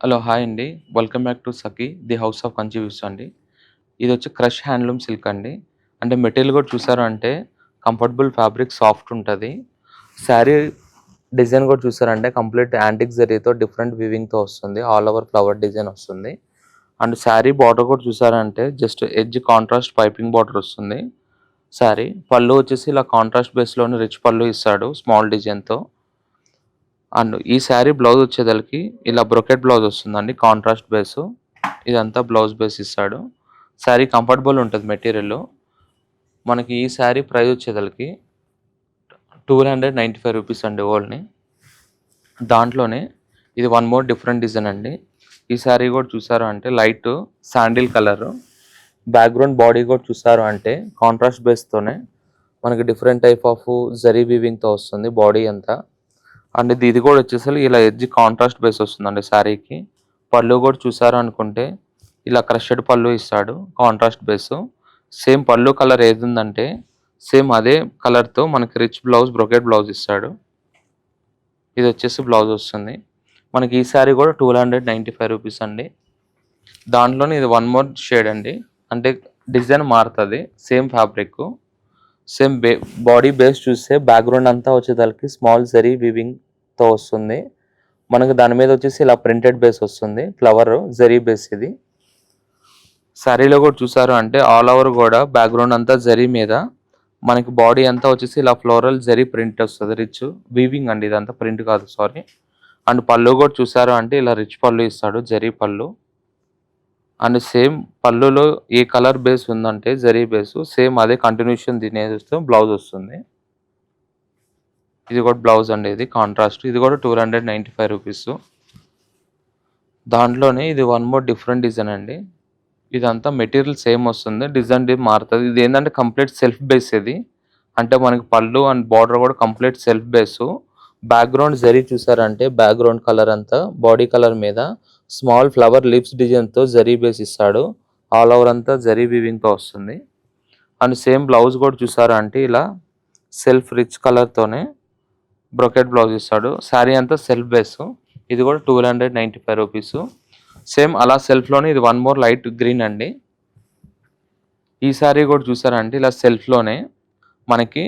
Hello! Hi అండి. Welcome back to Sakhi the house of Kanchi weaves అండి. ఇదొచ్చి క్రష్ హ్యాండ్లూమ్ సిల్క్ అండి. అంటే మెటీరియల్ కూడా చూసారు అంటే కంఫర్టబుల్ ఫ్యాబ్రిక్ సాఫ్ట్ ఉంటది. శారీ డిజైన్ కూడా చూసారంటే కంప్లీట్ యాంటిక్ జరీతో డిఫరెంట్ వీవింగ్‌తో వస్తుంది. ఆల్ ఓవర్ ఫ్లవర్ డిజైన్ వస్తుంది. అండ్ శారీ బార్డర్ కూడా చూసారంటే just edge contrast piping border వస్తుంది. శారీ పళ్ళు వచ్చేసి ఇలా కాంట్రాస్ట్ బేస్‌లోనే రిచ్ పళ్ళు ఇస్తాడు స్మాల్ డిజైన్‌తో. అండ్ ఈ శారీ బ్లౌజ్ వచ్చేదలకి ఇలా బ్రొకెట్ బ్లౌజ్ వస్తుందండి కాంట్రాస్ట్ బేసు. ఇదంతా బ్లౌజ్ బేస్ ఇస్తాడు. శారీ కంఫర్టబుల్ ఉంటుంది మెటీరియల్. మనకి ఈ శారీ ప్రైస్ వచ్చేదలకి రూ. 295 అండి ఓన్లీ. దాంట్లోనే ఇది వన్ మోర్ డిఫరెంట్ డిజైన్ అండి. ఈ శారీ కూడా చూసారు అంటే light sandal colour. Background body కూడా చూసారు అంటే కాంట్రాస్ట్ బేస్తోనే మనకి డిఫరెంట్ టైప్ ఆఫ్ జరీ వీవింగ్తో వస్తుంది బాడీ అంతా. అండ్ ఇది కూడా వచ్చేసరికి ఇలా ఎడ్జ్ కాంట్రాస్ట్ బేస్ వస్తుందండి శారీకి. పళ్ళు కూడా చూసారు అనుకుంటే ఇలా క్రషెడ్ పళ్ళు ఇస్తాడు కాంట్రాస్ట్ బేస్. సేమ్ పళ్ళు కలర్ ఏది ఉందంటే సేమ్ అదే కలర్తో మనకి రిచ్ బ్లౌజ్ బ్రొకెట్ బ్లౌజ్ ఇస్తాడు. ఇది వచ్చేసి బ్లౌజ్ వస్తుంది. మనకి ఈ శారీ కూడా రూ. 295 అండి. దాంట్లోనే ఇది వన్ మోర్ షేడ్ అండి. అంటే డిజైన్ మారుతుంది same fabric. Same body base చూస్తే బ్యాక్గ్రౌండ్ అంతా వచ్చేదానికి స్మాల్ జరీ వీవింగ్తో వస్తుంది. మనకు దాని మీద వచ్చేసి ఇలా ప్రింటెడ్ బేస్ వస్తుంది. ఫ్లవర్ జరీ బేస్ ఇది. శారీలో కూడా చూసారు అంటే ఆల్ ఓవర్ కూడా బ్యాక్గ్రౌండ్ అంతా జరీ మీద మనకి బాడీ అంతా వచ్చేసి ఇలా ఫ్లోరల్ జరీ ప్రింట్ వస్తుంది. రిచ్ వీవింగ్ అండి, ఇదంతా ప్రింట్ కాదు సారీ. అండ్ పళ్ళు కూడా చూసారు అంటే ఇలా రిచ్ పళ్ళు ఇస్తాడు జరీ పళ్ళు. అండ్ సేమ్ పళ్ళులో ఏ కలర్ బేస్ ఉందంటే జరీ బేస్ సేమ్ అదే కంటిన్యూషన్ తినేస్తూ బ్లౌజ్ వస్తుంది. ఇది కూడా బ్లౌజ్ అండి, ఇది కాంట్రాస్ట్. ఇది కూడా రూ. 295. దాంట్లోనే ఇది వన్ మోర్ డిఫరెంట్ డిజైన్ అండి. ఇదంతా మెటీరియల్ సేమ్ వస్తుంది, డిజైన్ మారుతుంది. ఇది ఏంటంటే కంప్లీట్ సెల్ఫ్ బేస్ ఇది. అంటే మనకి పళ్ళు అండ్ బార్డర్ కూడా complete self base. Background zari చూసారంటే బ్యాక్గ్రౌండ్ కలర్ అంతా బాడీ కలర్ మీద స్మాల్ ఫ్లవర్ లిప్స్ డిజైన్తో జరీ బేస్ ఇస్తాడు. ఆల్ ఓవర్ అంతా జరీ వీవింగ్తో వస్తుంది. అండ్ సేమ్ బ్లౌజ్ కూడా చూసారా అంటే ఇలా సెల్ఫ్ రిచ్ కలర్తోనే బ్రొకెట్ బ్లౌజ్ ఇస్తాడు. శారీ అంతా సెల్ఫ్ బేసు. ఇది కూడా రూ. 295. సేమ్ అలా సెల్ఫ్లోనే ఇది వన్ మోర్ లైట్ గ్రీన్ అండి. ఈ శారీ కూడా చూసారంటే ఇలా సెల్ఫ్లోనే మనకి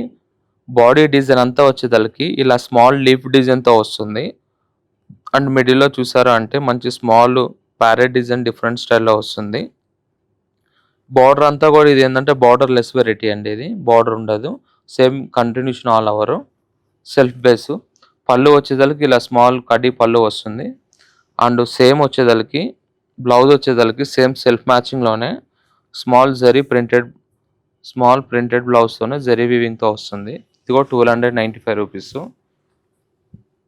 బాడీ డిజైన్ అంతా వచ్చేదలకి ఇలా స్మాల్ లీఫ్ డిజైన్తో వస్తుంది. అండ్ మిడిల్లో చూసారా అంటే మంచి స్మాల్ ప్యారెట్ డిజైన్ డిఫరెంట్ స్టైల్లో వస్తుంది. బార్డర్ అంతా కూడా ఇది ఏంటంటే బార్డర్ లెస్ వెరైటీ అండి. ఇది బార్డర్ ఉండదు, same continuation all over self base. పళ్ళు వచ్చేదలకి ఇలా స్మాల్ కడ్డీ పళ్ళు వస్తుంది. అండ్ సేమ్ వచ్చేదలకి బ్లౌజ్ వచ్చేదలకి సేమ్ సెల్ఫ్ మ్యాచింగ్లోనే స్మాల్ ప్రింటెడ్ బ్లౌజ్తోనే జరీ వీవింగ్తో వస్తుంది. ఇది కూడా రూ. 295.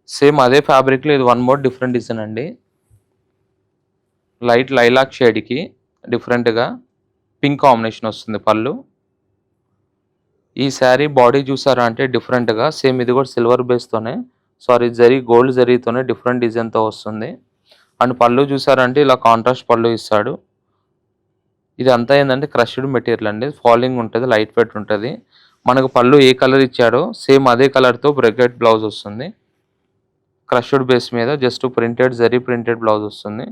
సేమ్ అదే ఫ్యాబ్రిక్లో ఇది వన్ మోర్ డిఫరెంట్ డిజైన్ అండి. లైట్ లైలాక్ షేడ్కి డిఫరెంట్గా పింక్ కాంబినేషన్ వస్తుంది పళ్ళు. ఈ శారీ బాడీ చూసారా అంటే డిఫరెంట్గా సేమ్ ఇది కూడా సిల్వర్ బేస్తోనే గోల్డ్ జరీతోనే డిఫరెంట్ డిజైన్తో వస్తుంది. అండ్ పళ్ళు చూసారంటే ఇలా కాంట్రాస్ట్ పళ్ళు ఇస్తాడు. ఇది అంతా ఏంటంటే క్రష్డ్ మెటీరియల్ అండి, ఫాలింగ్ ఉంటుంది, లైట్ వెయిట్ ఉంటుంది. మనకు పళ్ళు ఏ కలర్ ఇచ్చాడో సేమ్ అదే కలర్తో బ్రొకెట్ బ్లౌజ్ వస్తుంది. క్రష్డ్ బేస్ మీద జస్ట్ ప్రింటెడ్ బ్లౌజ్ వస్తుంది.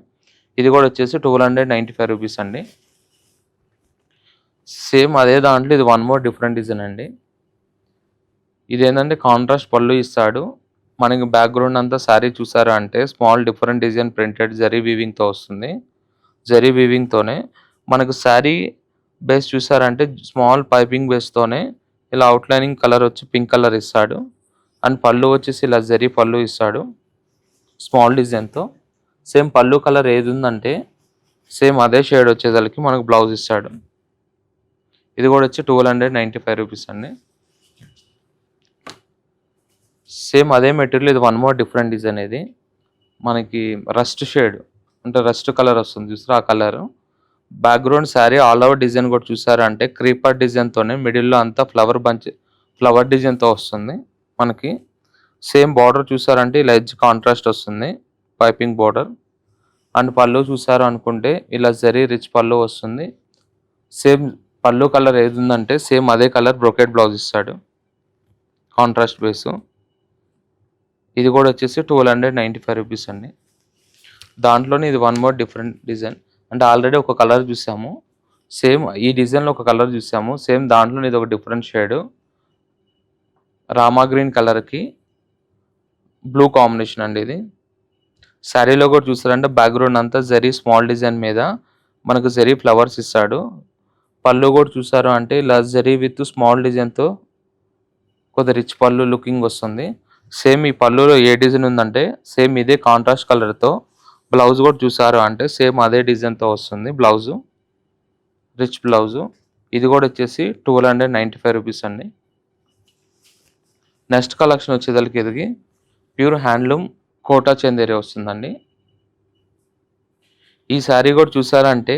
ఇది కూడా వచ్చేసి రూ. 295 అండి. సేమ్ అదే దాంట్లో ఇది వన్ మోర్ డిఫరెంట్ డిజైన్ అండి. ఇది ఏంటంటే కాంట్రాస్ట్ పళ్ళు ఇస్తాడు. మనకి బ్యాక్గ్రౌండ్ అంతా శారీ చూసారా అంటే small different design printed zari వీవింగ్తో వస్తుంది. జరీ వీవింగ్తోనే మనకు శారీ బేస్ చూసారంటే స్మాల్ పైపింగ్ బేస్తోనే ఇలా అవుట్లైనింగ్ కలర్ వచ్చి పింక్ కలర్ ఇస్తాడు. అండ్ పళ్ళు వచ్చేసి ఇలా జరీ పళ్ళు ఇస్తాడు స్మాల్ డిజైన్తో. సేమ్ పళ్ళు కలర్ ఏది ఉందంటే సేమ్ అదే షేడ్ వచ్చేసరికి మనకు బ్లౌజ్ ఇస్తాడు. ఇది కూడా వచ్చి రూ. 295 అండి. సేమ్ అదే మెటీరియల్ ఇది వన్ మోర్ డిఫరెంట్ డిజైన్. ఇది మనకి రస్ట్ షేడ్ అంటే రస్ట్ కలర్ వస్తుంది చూసారా ఆ colour. Background sari all over design కూడా చూసారా అంటే క్రీపర్ డిజైన్తోనే మిడిల్లో అంతా ఫ్లవర్ డిజైన్తో వస్తుంది మనకి. సేమ్ బార్డర్ చూసారంటే ఇలా ఎడ్జ్ కాంట్రాస్ట్ వస్తుంది పైపింగ్ బార్డర్. అండ్ పళ్ళు చూసారు అనుకుంటే ఇలా జరీ రిచ్ పళ్ళు వస్తుంది. సేమ్ పళ్ళు కలర్ ఏది ఉందంటే సేమ్ అదే కలర్ బ్రొకెట్ బ్లౌజ్ ఇస్తాడు కాంట్రాస్ట్ బేసు. ఇది కూడా వచ్చేసి రూ. 295 అండి. దాంట్లోనే ఇది వన్ మోర్ డిఫరెంట్ డిజైన్. అంటే ఆల్రెడీ ఒక కలర్ చూసాము. సేమ్ ఈ డిజైన్‌లో ఒక కలర్ చూసాము. సేమ్ దాంట్లోనే ఇదొక డిఫరెంట్ షేడు. రామా గ్రీన్ కలర్‌కి బ్లూ కాంబినేషన్ అండి ఇది. శారీలో కూడా చూసారంటే బ్యాక్‌గ్రౌండ్ అంతా జరీ స్మాల్ డిజైన్ మీద మనకు జరీ ఫ్లవర్స్ ఇస్తాడు. పళ్ళు కూడా చూసారు అంటే ఇలా జరీ విత్ స్మాల్ డిజైన్‌తో కొద్దిగా రిచ్ పళ్ళు లుకింగ్ వస్తుంది. సేమ్ ఈ పళ్ళులో ఏ డిజైన్ ఉందంటే సేమ్ ఇదే కాంట్రాస్ట్ కలర్‌తో బ్లౌజ్ కూడా చూసారు అంటే సేమ్ అదే డిజైన్‌తో వస్తుంది బ్లౌజు. Rich blouse. ఇది కూడా వచ్చేసి 1295 రూపీస్ అండి. నెక్స్ట్ కలెక్షన్ వచ్చేసరికి ఇది ప్యూర్ హ్యాండ్లూమ్ కోటా చందేరి వస్తుందండి. ఈ శారీ కూడా చూసారంటే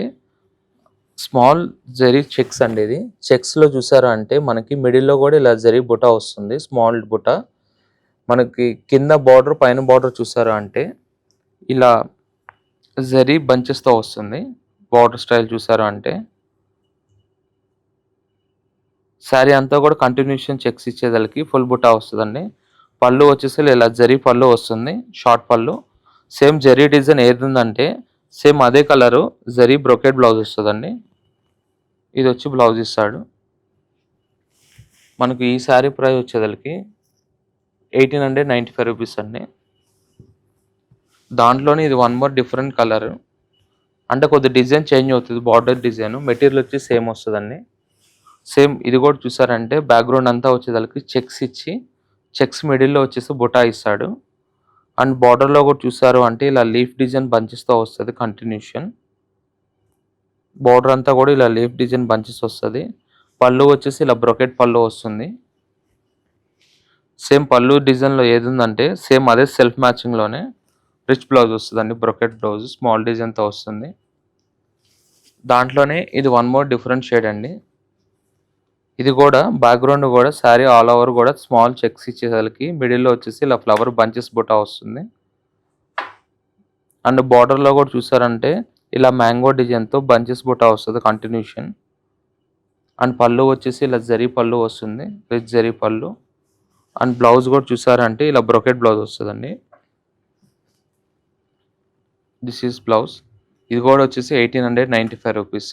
స్మాల్ జరీ చెక్స్ అండి ఇది. చెక్స్‌లో చూసారా అంటే మనకి మిడిల్‌లో కూడా ఇలా జరీ బుటా వస్తుంది. స్మాల్ బుటా. మనకి కింద బార్డర్ పైన బార్డర్ చూసారా అంటే ఇలా జరీ బంచెస్‌తో వస్తుంది. బార్డర్ స్టైల్ చూసారా అంటే శారీ అంతా కూడా కంటిన్యూషన్ చెక్స్ ఇచ్చేదలకి ఫుల్ బుటా వస్తుందండి. పళ్ళు వచ్చేసి ఇలా జరీ పళ్ళు వస్తుంది. షార్ట్ పళ్ళు. సేమ్ జరీ డిజైన్ ఏది ఉందంటే సేమ్ అదే కలరు జరీ బ్రొకెట్ బ్లౌజ్ వస్తుందండి. ఇది వచ్చి బ్లౌజ్ ఇస్తాడు. మనకు ఈ శారీ ప్రైస్ వచ్చేదలకి 1895 రూపీస్ అండి. దాంట్లోనే ఇది వన్ మోర్ డిఫరెంట్ కలర్. అంటే కొద్దిగా డిజైన్ చేంజ్ అవుతుంది. బార్డర్ డిజైన్ మెటీరియల్ వచ్చి సేమ్ వస్తుందండి. సేమ్ ఇది కూడా చూసారంటే బ్యాక్గ్రౌండ్ అంతా వచ్చేదానికి చెక్స్ ఇచ్చి చెక్స్ మిడిల్లో వచ్చేసి బుటా ఇస్తాడు. అండ్ బార్డర్లో కూడా చూసారు అంటే ఇలా లీఫ్ డిజైన్ బంచెస్తో వస్తుంది కంటిన్యూషన్. బార్డర్ అంతా కూడా ఇలా లీఫ్ డిజైన్ బంచెస్ వస్తుంది. పళ్ళు వచ్చేసి ఇలా బ్రొకెట్ పళ్ళు వస్తుంది. సేమ్ పళ్ళు డిజైన్లో ఏది ఉందంటే సేమ్ అదే సెల్ఫ్ మ్యాచింగ్లోనే రిచ్ బ్లౌజ్ వస్తుందండి. బ్రొకెట్ బ్లౌజ్ స్మాల్ డిజైన్తో వస్తుంది. దాంట్లోనే ఇది వన్ మోర్ డిఫరెంట్ షేడ్ అండి. ఇది కూడా బ్యాక్గ్రౌండ్ కూడా శారీ ఆల్ ఓవర్ కూడా స్మాల్ చెక్స్ ఇచ్చేసరికి మిడిల్లో వచ్చేసి ఇలా ఫ్లవర్ బంచెస్ బుటా వస్తుంది. అండ్ బార్డర్లో కూడా చూసారంటే ఇలా మ్యాంగో డిజైన్తో బంచెస్ బుటా వస్తుంది కంటిన్యూషన్. అండ్ పళ్ళు వచ్చేసి ఇలా జరీ పళ్ళు వస్తుంది. రిచ్ జరీ పళ్ళు. అండ్ బ్లౌజ్ కూడా చూసారంటే ఇలా బ్రొకెట్ బ్లౌజ్ వస్తుందండి. This is blouse. ఇది కూడా వచ్చేసి 1895 రూపీస్.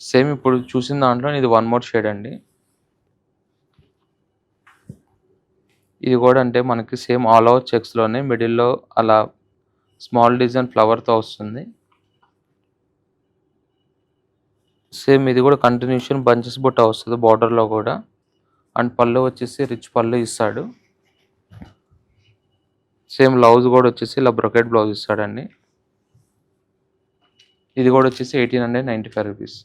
సేమ్ ఇప్పుడు చూసిన దాంట్లో ఇది వన్ మోర్ షేడ్ అండి. ఇది కూడా అంటే మనకి సేమ్ ఆల్ ఓవర్ చెక్స్లోనే మిడిల్లో అలా స్మాల్ డిజైన్ ఫ్లవర్తో వస్తుంది. సేమ్ ఇది కూడా కంటిన్యూషన్ బంచెస్ బుట్ట వస్తుంది బార్డర్లో కూడా. అండ్ పళ్ళు వచ్చేసి రిచ్ పళ్ళు ఇస్తాడు. సేమ్ బ్లౌజ్ కూడా వచ్చేసి ఇలా బ్రొకెట్ బ్లౌజ్ ఇస్తాడండి. ఇది కూడా వచ్చేసి 1895 రూపీస్.